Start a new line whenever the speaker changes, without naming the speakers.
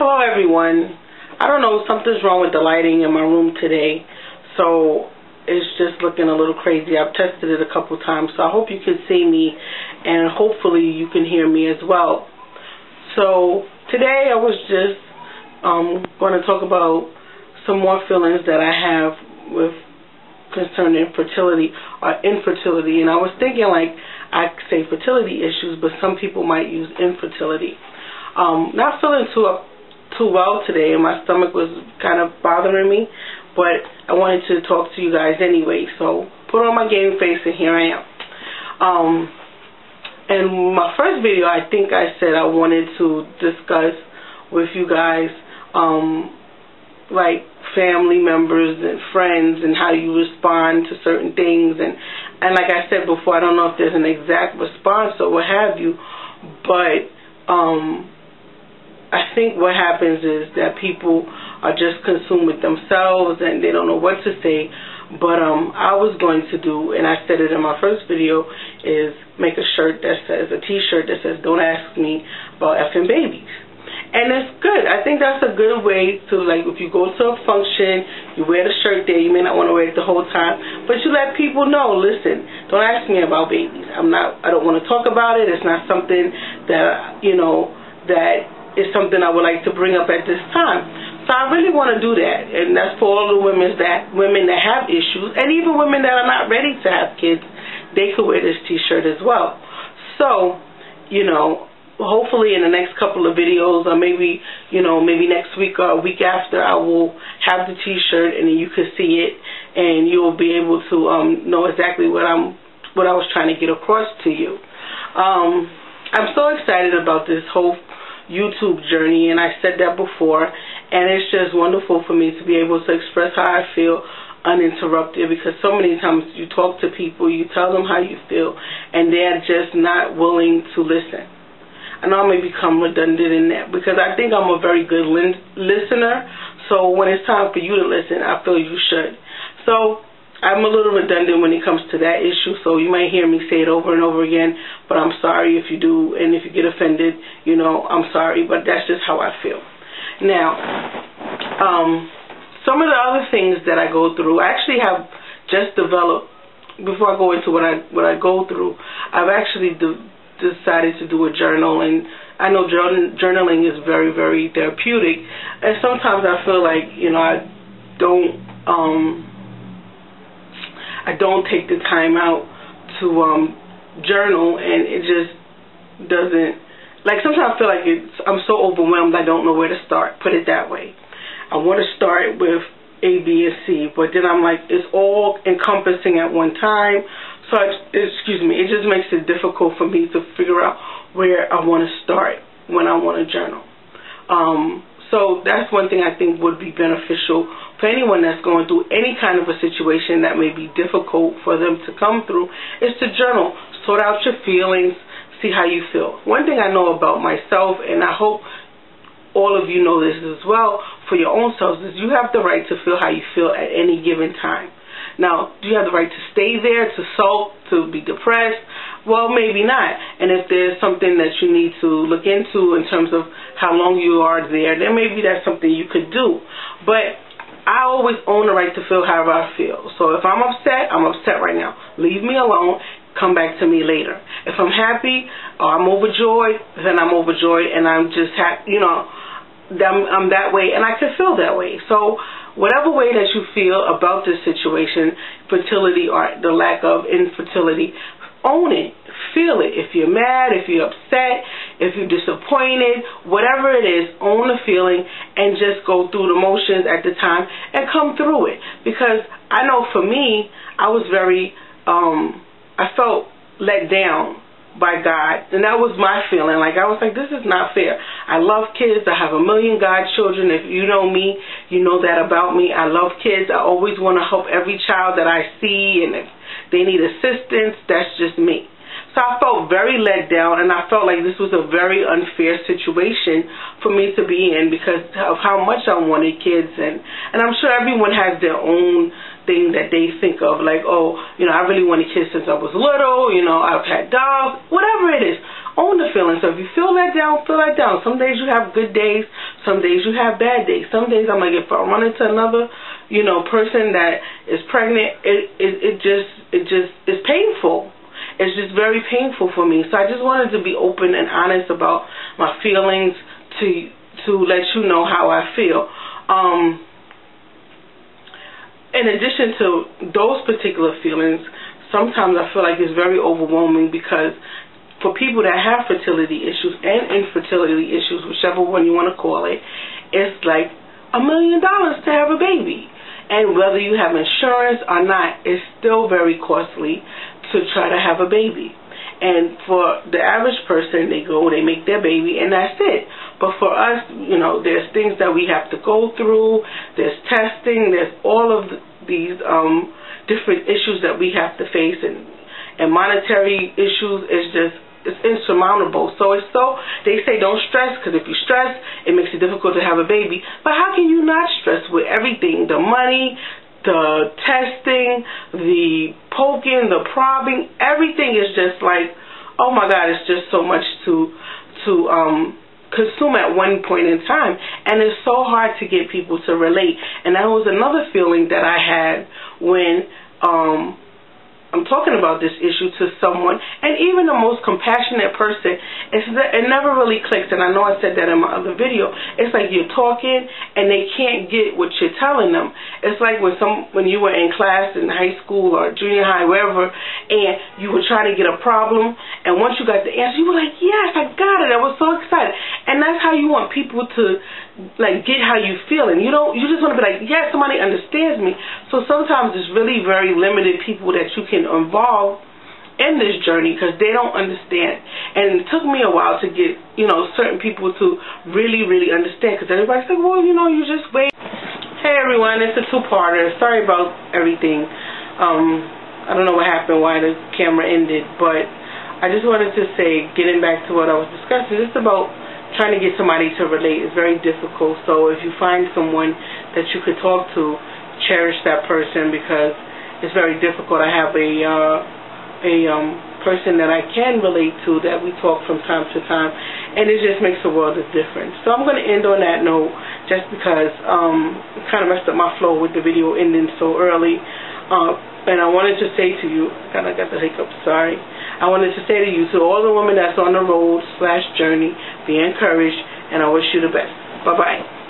Hello everyone. I don't know, something's wrong with the lighting in my room today, so it's just looking a little crazy. I've tested it a couple times, so I hope you can see me and hopefully you can hear me as well. So today I was just going to talk about some more feelings that I have with concerning fertility or infertility, and I was thinking, like, I say fertility issues, but some people might use infertility. Not feeling too well today, and my stomach was kind of bothering me, but I wanted to talk to you guys anyway, so put on my game face and here I am. In my first video, I think I said I wanted to discuss with you guys like family members and friends and how you respond to certain things, and like I said before, I don't know if there's an exact response or what have you, but I think what happens is that people are just consumed with themselves and they don't know what to say. But I was going to do, and I said it in my first video, is make a shirt that says, a t-shirt that says, "Don't ask me about effing babies." And it's good. I think that's a good way to, like, if you go to a function, you wear the shirt there, you may not want to wear it the whole time, but you let people know, listen, don't ask me about babies. I don't want to talk about it. It's not something that, you know, that is something I would like to bring up at this time. So I really want to do that, and that's for all the women that have issues, and even women that are not ready to have kids. They could wear this t-shirt as well. So, you know, hopefully in the next couple of videos, or maybe, you know, maybe next week or a week after, I will have the t-shirt and then you can see it and you will be able to know exactly what I was trying to get across to you. I'm so excited about this whole YouTube journey, and I said that before, and it's just wonderful for me to be able to express how I feel uninterrupted, because so many times you talk to people, you tell them how you feel, and they're just not willing to listen. I know I may become redundant in that, because I think I'm a very good listener, so when it's time for you to listen, I feel you should. So I'm a little redundant when it comes to that issue, so you might hear me say it over and over again, but I'm sorry if you do, and if you get offended, you know, I'm sorry, but that's just how I feel. Now, some of the other things that I go through, I actually have just developed, before I go into what I go through, I've actually decided to do a journal, and I know journaling is very, very therapeutic, and sometimes I feel like, you know, I don't take the time out to journal, and it just doesn't, like, sometimes I feel like I'm so overwhelmed I don't know where to start, put it that way. I want to start with A, B, and C, but then I'm like, it's all encompassing at one time, so excuse me, it just makes it difficult for me to figure out where I want to start when I want to journal. So that's one thing I think would be beneficial for anyone that's going through any kind of a situation that may be difficult for them to come through, is to journal. Sort out your feelings, see how you feel. One thing I know about myself, and I hope all of you know this as well for your own selves, is you have the right to feel how you feel at any given time. Now, do you have the right to stay there, to sulk, to be depressed? Well, maybe not. And if there's something that you need to look into in terms of how long you are there, then maybe that's something you could do. But I always own the right to feel however I feel. So if I'm upset right now. Leave me alone. Come back to me later. If I'm happy or I'm overjoyed, then I'm overjoyed, and I'm just happy, you know, I'm that way, and I can feel that way. So whatever way that you feel about this situation, fertility or the lack of infertility, own it. Feel it. If you're mad, if you're upset, if you're disappointed, whatever it is, own the feeling and just go through the motions at the time and come through it. Because I know for me, I was very, I felt let down by God, and that was my feeling. Like, I was like, this is not fair. I love kids. I have 1 million godchildren. If you know me, you know that about me. I love kids. I always want to help every child that I see, and if they need assistance, that's just me. So I felt very let down, and I felt like this was a very unfair situation for me to be in because of how much I wanted kids. And I'm sure everyone has their own thing that they think of, like, oh, you know, I really wanted kids since I was little, you know, I've had dogs, whatever it is. Own the feeling. So if you feel let down, feel let down. Some days you have good days, Some days you have bad days. Some days I'm like, if I run into another, person that is pregnant, it just is painful. It's just very painful for me. So I just wanted to be open and honest about my feelings to let you know how I feel. In addition to those particular feelings, sometimes I feel like it's very overwhelming, because for people that have fertility issues and infertility issues, whichever one you want to call it, it's like $1 million to have a baby. And whether you have insurance or not, it's still very costly to try to have a baby. And for the average person, they make their baby, and that's it. But for us, there's things that we have to go through. There's testing. There's all of these different issues that we have to face, and monetary issues it's insurmountable. So they say don't stress, because if you stress, it makes it difficult to have a baby. But how can you not stress with everything? The money, the testing, the poking, the probing, everything is just like, oh my God, it's just so much to consume at one point in time, and it's so hard to get people to relate. And that was another feeling that I had when I'm talking about this issue to someone, and even the most compassionate person, it never really clicks. And I know I said that in my other video. It's like you're talking and they can't get what you're telling them. It's like when you were in class in high school or junior high, wherever, and you were trying to get a problem, and once you got the answer, you were like, yes, I got it. I was so excited. And that's how you want people to get how you feel, and you just want to be like, yes, somebody understands me. So sometimes it's really very limited people that you can involve in this journey, because they don't understand. And it took me a while to get certain people to really understand, because everybody's like, well, you just wait. Hey everyone, it's a two-parter. Sorry about everything. I don't know what happened, why the camera ended, but I just wanted to say, getting back to what I was discussing, just about trying to get somebody to relate is very difficult. So if you find someone that you could talk to, cherish that person, because it's very difficult. I have a person that I can relate to, that we talk from time to time, and it just makes a world of difference. So I'm going to end on that note, just because it kind of messed up my flow with the video ending so early. And I wanted to say to you, kind of got the hiccup, sorry. I wanted to say to you, to all the women that's on the road /journey, be encouraged, and I wish you the best. Bye-bye.